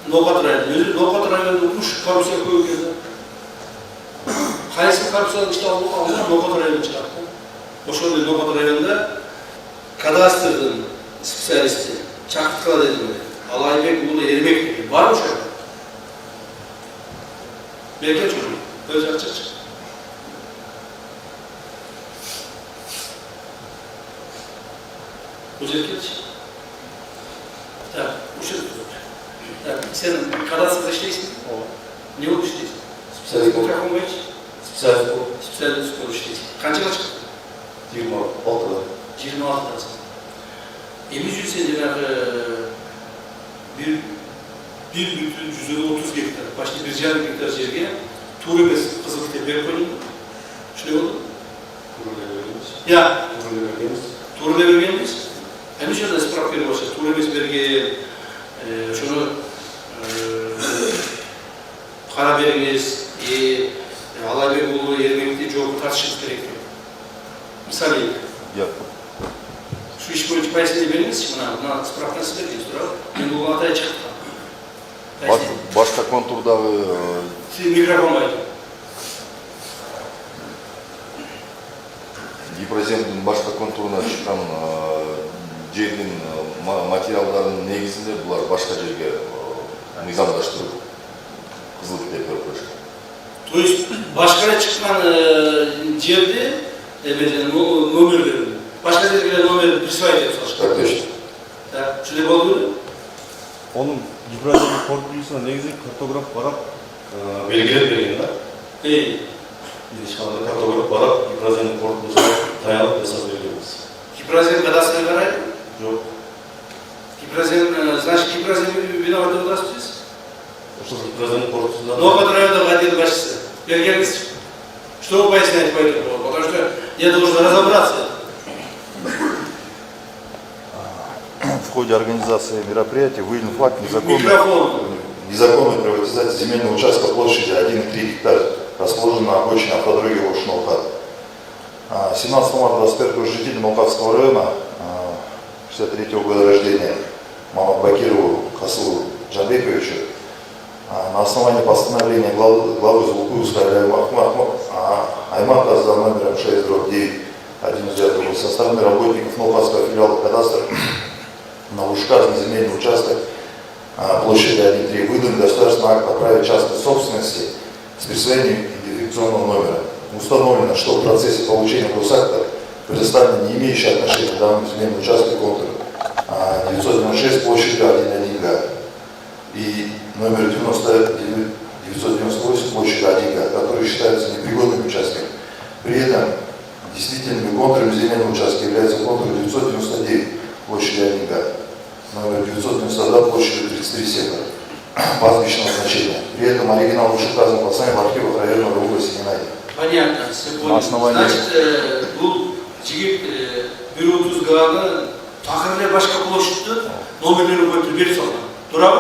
Ноқат районы. Ноқат районында үш коррупция көп екен. Қайсы коррупцияның іште алынған Ноқат районын шығарды. Ошол Ноқат районында кадастрдың специалисті шақыртқыла деді. Алайбек ұлы Ермек деген бар ошол. Берке жүрді. Өз ақша шықты. Бұл жерге келші. Так, ушел. Так, сен кадастрда іштейсің? Не болып іштейсің? Специалист микрофон қойшы. Специалист болып іштейсің. Қаншаға шықты? 26-да. 26-дасың. Емі жүрсен жаңағы 1,130 гектар, почти 1,5 гектар жерге тур емес қызылдық беріп қойдың. Шыны болды? Тур деп бергенбіз. Әмі жерде справка беріп башы. Тур емес берген, шыны қара беріңіз, Алайбек ұлы Ермекте жоғы тартышымыз керек. Мысалы, şu iş boyunca payısını veriniz, buna spravkası veriniz, ben bu hataya çıktım. Başka konturdağı... Siz mikrofon var. Giprazem'in başka konturuna çıkan жердің материалдарының негізінде бұлар başka жерге низамдаштырып қызыл кітап беріп қойышқан. То есть başka çıkan жерде номер берілді. Başka жерге номер присвоить етіп салышқан. Так точно. Так, шыдай болды ма? Оның Гипразем'in қорытындысына негізі картограф барап белгілеп берген да? Ешқандай картограф барап Гипразем'in қорытындысына таянып жасап бергенбіз. Гипразем кадастрға қарайды? Жоқ. Гипразем, значит, Гипразем виноваты удастся? Ошол Гипразем'in қорытындысына... Ноқат райондағы отдел басшысы. Бергеніңіз. Что вы поясняете по этому поводу? Потому что я должен разобраться. В ходе организации мероприятия выявлен факт незаконной приватизации земельного участка площадью 1,3 гектара, расположенного на обочине автодороги Ош-Ноқат. 17 марта 21 житель Ноқатского района, 63-го года рождения, Мамат Бакирову Касылу Джанбековичу, на основании постановления главы Звукуевской Аймата за номером 6/9 1 со стороны работников Ноқатского филиала кадастра на вышеуказанный земельный участок площадью 1,3 выдан государственный акт о праве частной собственности с присвоением идентификационного номера. Установлено, что в процессе получения госакта предоставлено не имеющее отношения к данному земельному участку контур 996 площадью 1,1 га и номер 998 площадью 1 га, которые считаются непригодными участками. При этом действительными контурами земельного участка является контур 999 площадью 1 га, номер 992 площадью 33 сектора пастбищного значения. При этом оригинал вышеуказан пацанами в архивах районного области не найден. Понятно. Значит, бұл жігіт 130 ганы тақырлы башқа площадьті номерлерін қойып беріп салған. Тұра ба?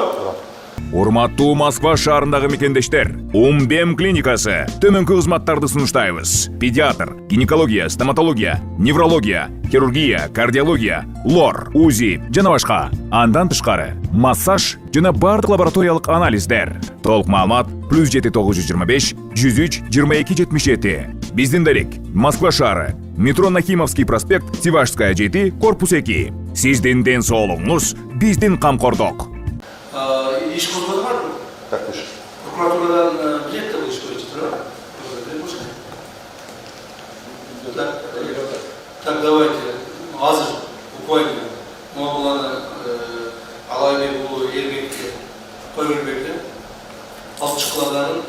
Урматтуу Москва шаарындагы мекендештер, Умбем клиникасы төмөнкү кызматтарды сунуштайбыз. Педиатр, гинекология, стоматология, неврология, хирургия, кардиология, лор, УЗИ жана башка. Андан тышкары массаж жана бардык лабораториялык анализдер. Толук маалымат +7925 103 22 77. Биздин дарек Москва шаары, метро Нахимовский проспект, Сивашская 7, корпус 2. Сиздин ден соолугуңуз биздин камкордук. İş kozmadı var mı? Так точно. Прокуратурадан билет табылыш көрсетті, Так, давайте, азыр, буквально, Моғыланы, Алайбек ұлы Ермекке, Көмірбекті, алшықладарын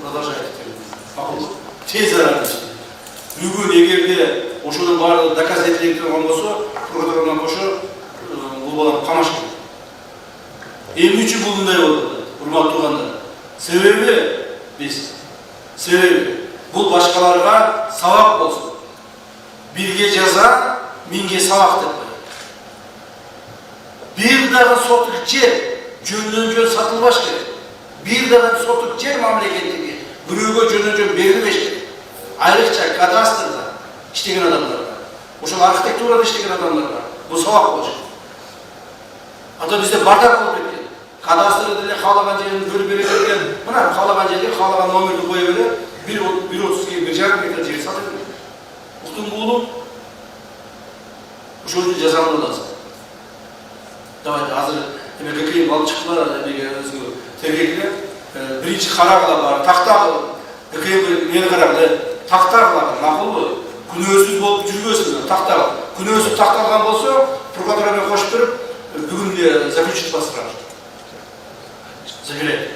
продолжать етеміз. Тез арада işte. Бүгін егерде ошоның барлығы доказательдер болса, прокуратурадан қошы бұл баланы қамаш керек. Emmi üçün bulunday oldu, hurmat tuğanlar. Sebebi, bu başkalarına savak olsun. Birge ceza, minge savak etmeyin. Bir daha sotuk cer, cündün satılbaş gerek. Bir daha sotuk cer memleketteki, bürüge cündün verilmeş gerek. Ayrıca kadastrda işlegen adamlar var. Oşun arkitekturada işlegen adamlar var. Bu savak olacak. Hatta bizde bardak olup Кадастры деле каалаган жерин бөлүп бере берген. Мына каалаган жерге каалаган номерди кое бере 1.30 ге 1,5 гектар жер сатып берет. Уктун буулу ошол жерде жазаланат. Давайте азыр эме ККМ алып чыктылар, эмеге өзү тергекке биринчи карагыла бар, тактагы ККМ мени карагыла тактагыла макулбу? Күнөөсүз болуп жүрбөсүн, тактагы. Күнөөсүз такталган болсо, прокурор менен кошуп берип, бүгүн эле заключить бастырат. Забирает.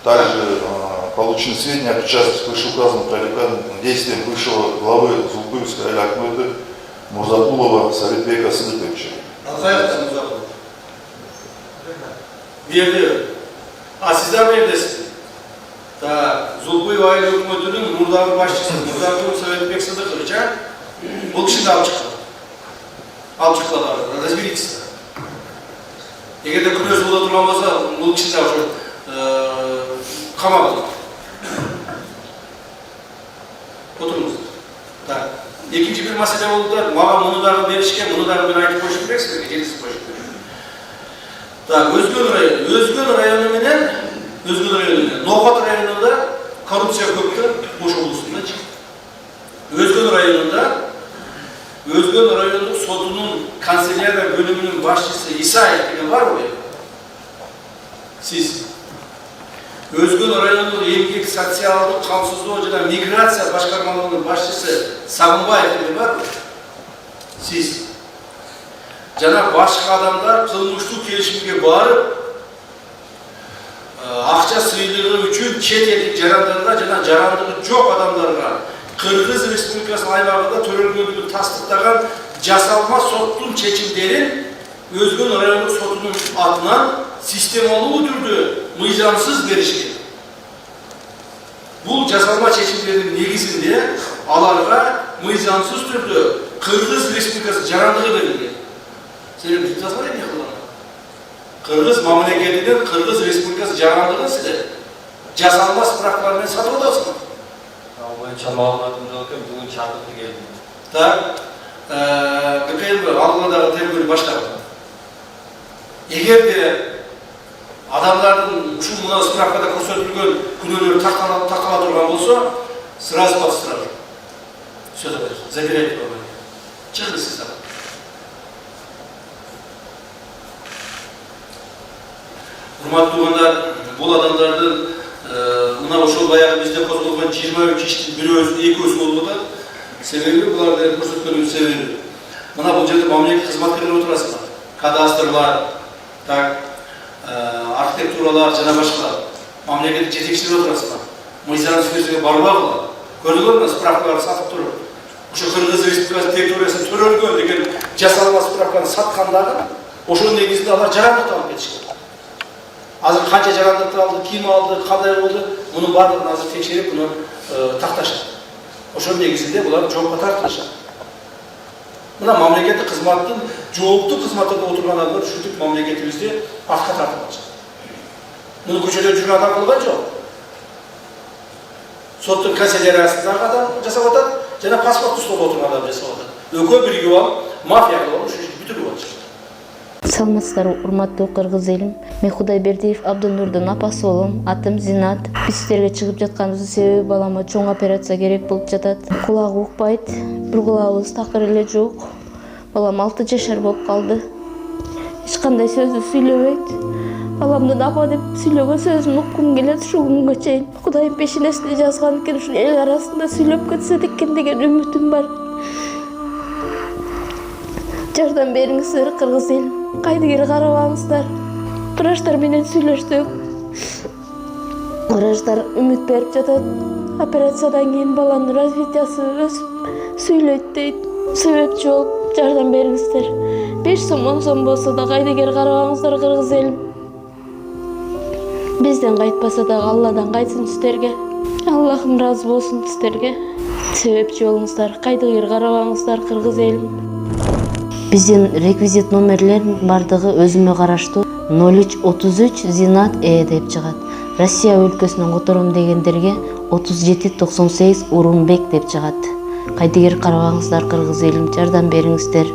Также получены сведения о причастности к вышеуказанным противоправным действиям бывшего главы Зулпуевской Алякмыты Мурзакулова Советбека Сыдыковича. Алхаевтан Мурзакулов. Берди. А сиздар бердисиз. Зулпуев айыл өкмөтүнүн мурдагы башчысы Мурзакулов Советбек Сыдыкович, бул кишини алып чыккан. Алып чыккандар, разберитесь. Эгерде күнөөсү боло турган болсо, бул кишини ошо камап. Отуруңуз. Так. Экинчи бир маселе болду да, мага муну дагы беришкен, муну дагы мен айтып коюш керек силерге, жетип коюш керек. Так, Өзгөн району менен Ноокат районунда коррупция көптө Ош облусунда чыкты. Өзгөн райондук сотунун канцелярия бөлүмүнүн башчысы Исаев деген барбы? Сиз Өзгөн райондук эмгек социалдык камсыздоо жана миграция башкармалыгынын башчысы Сагынбаев деген барбы? Сиз жана башка адамдар кылмыштуу келишимге барып, акча сыйлыгы үчүн чет элдик жарандарга жана жарандыгы жок адамдарга Кыргыз Республикасынын аймагында төрөлгөндүгүн тастыктаган жасалма соттун чечимдерин Өзгөн райондук сотунун атынан системалуу түрдө мыйзамсыз беришкен. Бул жасалма чечимдердин негизинде аларга мыйзамсыз түрдө Кыргыз Республикасы жарандыгы берилген. Силер жазбай эмне кылган? Кыргыз мамлекетинин Кыргыз Республикасы жарандыгын силер жасалма справкалар менен сатып аласызбы? Боюнча маалыматым жок экен, бүгүн чакыртып келдим. Так, ККМ алдыдагы тергөөнү баштап. Эгерде адамдардын ушул мына справкада көрсөтүлгөн күнөөлөр тактала турган болсо, сразу бастырат. Все давай, забирайте его. Чыгыңыз сиз. Урматтуу туугандар, бул адамдардын мына ошол баягы бизде козголгон 23 иштин экөөсү болуп атат. Себеби буларды көрсөткөнүн себеби. Мына бул жерде мамлекеттик кызматкерлер отурасыздар. Кадастрлар, так, архитектуралар жана башкалар. Мамлекеттик жетекчилер отурасыздар. Мыйзам сөзүгө барбагыла. Көрдүңөрбү справкаларды сатып туруп. Ошо Кыргыз Республикасынын территориясын төрөлгөн деген жасалма справканы саткандагы ошонун негизинде алар жарандык алып кетишкен. Азыр канча жарандык алды, ким алды, кандай болду, мунун баардыгын азыр текшерип, муну такташат. Ошонун негизинде булар жоопко тартылышат. Мына мамлекеттик кызматтын жооптуу кызматында отурган адамдар ушинтип мамлекетибизде артка тартып атышат. Муну көчөдө жүргөн адам кылган жок. Соттун канцеляриясындагы адам жасап атат, жана паспортту столдо отурган адам жасап атат. Экөө биригип алып, мафия кылып ушул ишти бүтүрүп атышат. Саламатсыздар, урматтуу кыргыз элим. Мен Кудайбердиев Абдынурдун апасы болом. Атым Зинат. Биз сиздерге чыгып жатканыбыздын себеби балама чоң операция керек болуп жатат. Кулагы укпайт, бир кулагыбыз такыр эле жок. Балам 6 жашар болуп калды. Эч кандай сөздү сүйлөбөйт. Баламдын апа деп сүйлөгөн сөзүн уккум келет ушул күнгө чейин. Кудайым пешенесине жазган экен, ушул эл арасында сүйлөп кетсе экен деген үмүтүм бар. Жардам бериңиздер, кыргыз эл. Кайдыгер карабаңыздар. Врачтар менен сүйлөштүк. Врачтар үмүт берип жатат. Операциядан кийин баланын развитиясы өсүп сүйлөйт дейт. Себеп жок, жардам бериңиздер. 5 сом 10 сом болсо да кайдыгер карабаңыздар, кыргыз элим. Бизден кайтпаса да Алладан кайтсын сиздерге. Аллахым разы болсун сиздерге. Себепчи болуңуздар, кайдыгер карабаңыздар, кыргыз элим. Биздин реквизит номерлер бардыгы өзүмө караштуу 0333 Зинат деп чыгат. Россия өлкөсүнөн котором дегендерге 3798 Урунбек деп чыгат. Кайдыгер карабаңыздар, кыргыз элим, жардам бериңиздер.